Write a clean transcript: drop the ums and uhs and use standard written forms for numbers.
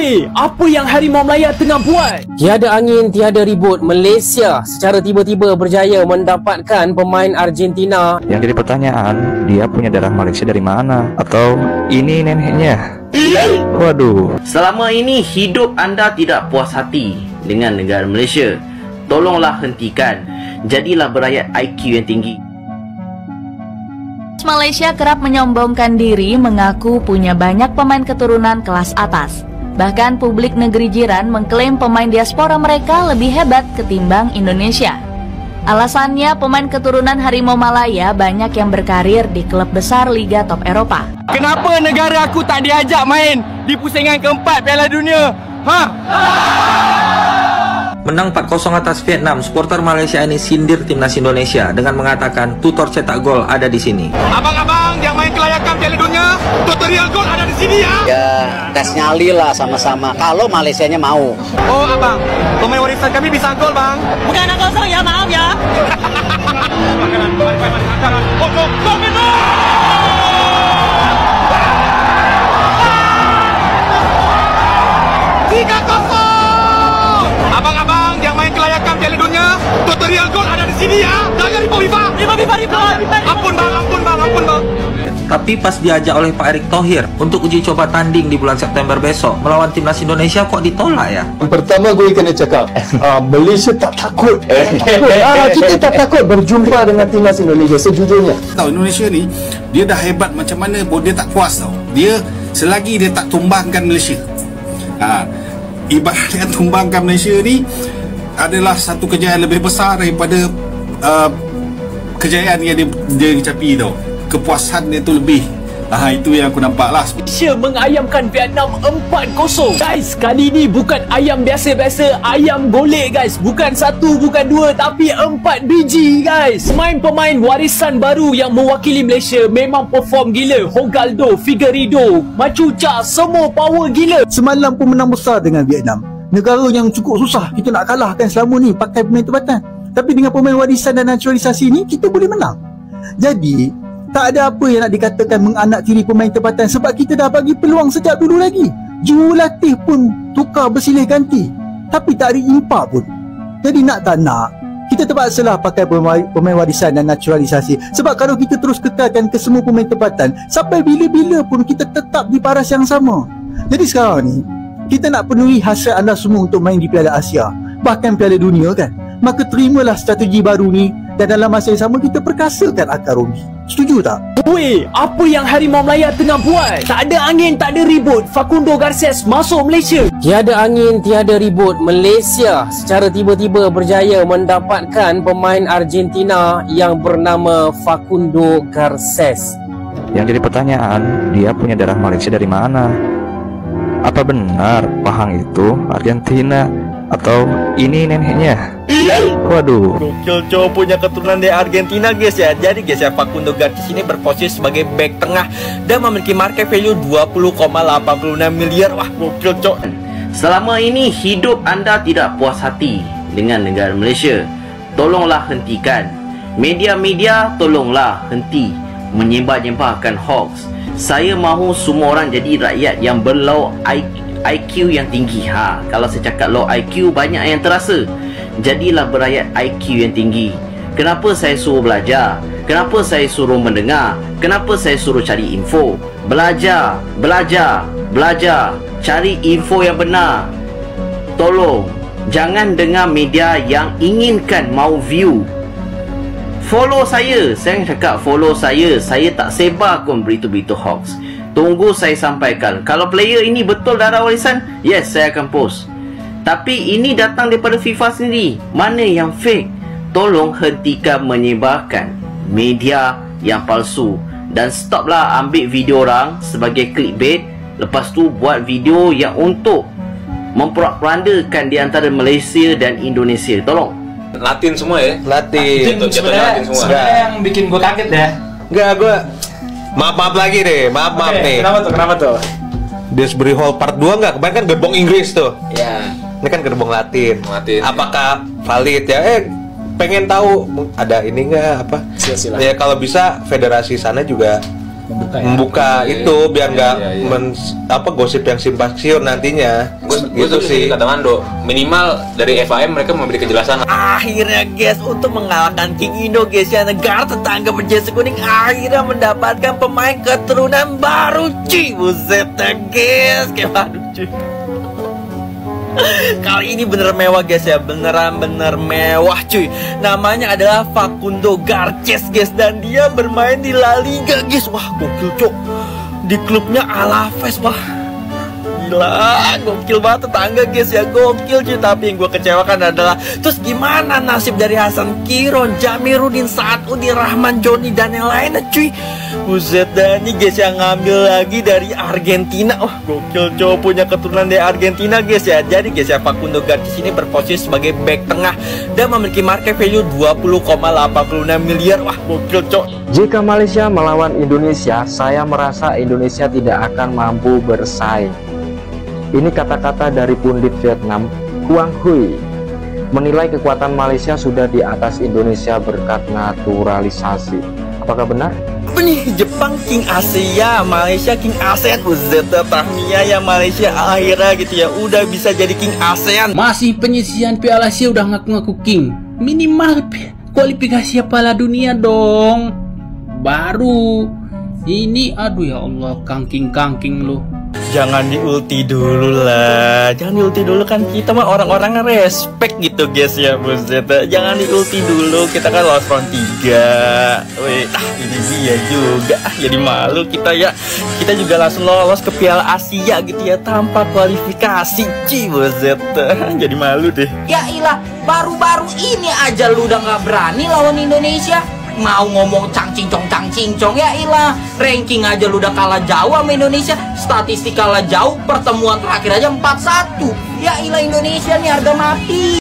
Weh, apa yang Harimau Melaya tengah buat? Tiada angin, tiada ribut. Malaysia secara tiba-tiba berjaya mendapatkan pemain Argentina. Yang jadi pertanyaan, dia punya darah Malaysia dari mana? Atau ini neneknya? Waduh. Selama ini hidup anda tidak puas hati dengan negara Malaysia, tolonglah hentikan. Jadilah berakyat IQ yang tinggi. Malaysia kerap menyombongkan diri mengaku punya banyak pemain keturunan kelas atas. Bahkan publik negeri jiran mengklaim pemain diaspora mereka lebih hebat ketimbang Indonesia. Alasannya pemain keturunan Harimau Malaya banyak yang berkarir di klub besar Liga Top Eropa. Kenapa negara aku tak diajak main di pusingan keempat Piala Dunia? Menang 4-0 atas Vietnam, supporter Malaysia ini sindir timnas Indonesia dengan mengatakan tutor cetak gol ada di sini. Abang-abang yang main kelayakan Piala Dunia, tutorial gol ada di sini ya. Ya, tes nyali lah sama-sama. Kalau Malaysianya mau. Oh abang, pemain warisan kami bisa gol bang. Bukan anak kosong ya, maaf ya. Abang-abang yang main kelayakan Piala Dunia, tutorial gol ada di sini ya. Jangan riba. Ampun bang. Tapi pas diajak oleh Pak Erick Thohir untuk uji coba tanding di bulan September besok melawan timnas Indonesia, kok ditolak ya? Pertama gue kena cakap, Malaysia tak takut. Kita tak takut berjumpa dengan timnas Indonesia sejujurnya. Tahu Indonesia ni dia dah hebat macam mana pun dia tak puas tau. Dia selagi dia tak tumbangkan Malaysia. Ibaratnya tumbangkan Malaysia ni adalah satu kejayaan lebih besar daripada kejayaan yang dia capai tau. Kepuasan dia tu lebih. Itu yang aku nampak lah. Malaysia mengayamkan Vietnam 4-0. Guys, kali ni bukan ayam biasa-biasa, ayam golek guys. Bukan satu, bukan dua, tapi 4 biji guys. Pemain-pemain warisan baru yang mewakili Malaysia memang perform gila. Hogaldo, Figueiredo, Machuca, semua power gila. Semalam pun menang besar dengan Vietnam. Negara yang cukup susah kita nak kalahkan selama ni pakai pemain tempatan. Tapi dengan pemain warisan dan naturalisasi ni kita boleh menang. Jadi tak ada apa yang nak dikatakan menganaktiri pemain tempatan sebab kita dah bagi peluang sejak dulu lagi. Jurulatih pun tukar bersilih ganti, tapi tak ada impak pun. Jadi nak tak nak, kita terpaksalah pakai pemain warisan dan naturalisasi. Sebab kalau kita terus kekalkan ke semua pemain tempatan, sampai bila-bila pun kita tetap di paras yang sama. Jadi sekarang ni kita nak penuhi hasrat anda semua untuk main di Piala Asia, bahkan Piala Dunia kan. Maka terimalah strategi baru ni dan dalam masa yang sama kita perkasakan akar umbi. Setuju tak? Weh, apa yang Harimau Melaya tengah buat? Tak ada angin, tak ada ribut. Facundo Garces masuk Malaysia. Tiada angin, tiada ribut. Malaysia secara tiba-tiba berjaya mendapatkan pemain Argentina yang bernama Facundo Garces. Yang jadi pertanyaan, dia punya darah Malaysia dari mana? Apa benar Pahang itu Argentina? Atau ini neneknya? Waduh. Gokil cowok punya keturunan dari Argentina guys ya. Jadi guys ya, Facundo Garces ini berposisi sebagai back tengah dan memiliki market value 20,86 miliar. Wah, gokil cowok. Selama ini hidup anda tidak puas hati dengan negara Malaysia, tolonglah hentikan. Media-media tolonglah henti menyebar-nyebarkan hoax. Saya mahu semua orang jadi rakyat yang berlaw IQ yang tinggi. Kalau saya cakap low IQ, banyak yang terasa. Jadilah berakyat IQ yang tinggi. Kenapa saya suruh belajar? Kenapa saya suruh mendengar? Kenapa saya suruh cari info? Belajar. Cari info yang benar. Tolong, jangan dengar media yang inginkan mau view. Follow saya cakap follow saya. Saya tak sebarkan berita-berita hoax. Tunggu saya sampaikan. Kalau player ini betul darah warisan, yes, saya akan post. Tapi ini datang daripada FIFA sendiri. Mana yang fake? Tolong hentikan menyebarkan media yang palsu. Dan stoplah ambil video orang sebagai clickbait. Lepas tu buat video yang untuk memperandakan di antara Malaysia dan Indonesia. Tolong. Latin semua ya? Latin sebenarnya yang bikin gue kaget ya. Enggak, gue maaf lagi deh. Maaf nih. Kenapa tuh? Dewsbury Hall part 2 enggak? Kemarin kan gerbong Inggris tuh. Iya. Ini kan gerbong Latin. Apakah valid ya? Pengen tahu ada ini enggak apa? Silsilah. Ya kalau bisa federasi sana juga membuka itu biar nggak gosip yang simpang siur nantinya. Gitu sih kata Mando, minimal dari FIM mereka memberi kejelasan. Akhirnya guys, untuk mengalahkan King Indo guys ya, negara tetangga berjasa kuning akhirnya mendapatkan pemain keturunan baru cuy. Buset guys, kayak baru cuy. Kali ini bener mewah guys ya, bener mewah cuy. Namanya adalah Facundo Garces guys, dan dia bermain di La Liga guys. Wah gokil cok, di klubnya Alaves. Wah gila, gokil banget tetangga guys ya, gokil cuy. Tapi yang gue kecewakan adalah, terus gimana nasib dari Hasan Kiron, Jamiruddin, Saadudin, Rahman Joni, dan yang lainnya cuy. Buset dah, ini guys yang ngambil lagi dari Argentina. Wah gokil cowok, punya keturunan dari Argentina guys ya. Jadi guys ya, Facundo Garces ini berposisi sebagai back tengah dan memiliki market value 20,86 miliar. Wah gokil cowok. Jika Malaysia melawan Indonesia, saya merasa Indonesia tidak akan mampu bersaing. Ini kata-kata dari pundit Vietnam, Quang Huy, menilai kekuatan Malaysia sudah di atas Indonesia berkat naturalisasi. Apakah benar? Nih Jepang King Asia, Malaysia King ASEAN. Buset Tahmiyah ya, Malaysia akhirnya gitu ya udah bisa jadi King ASEAN. Masih penyisian Piala Asia udah ngaku-ngaku King. Minimal kualifikasi Piala Dunia dong. Baru ini, aduh ya Allah, kangking lu. Jangan diulti dulu lah, jangan diulti dulu, kan kita mah orang-orang respect gitu guys ya. Buset, jangan diulti dulu, kita kan lolos round 3. Wih, ini dia juga, jadi malu kita ya. Kita juga langsung lolos ke Piala Asia gitu ya, tanpa kualifikasi. Buset, jadi malu deh. Ya ilah, baru-baru ini aja lu udah gak berani lawan Indonesia. Mau ngomong cang cincong ya ilah, ranking aja lu udah kalah jauh sama Indonesia, statistik kalah jauh, pertemuan terakhir aja 4-1. Ya ilah, Indonesia nih harga mati.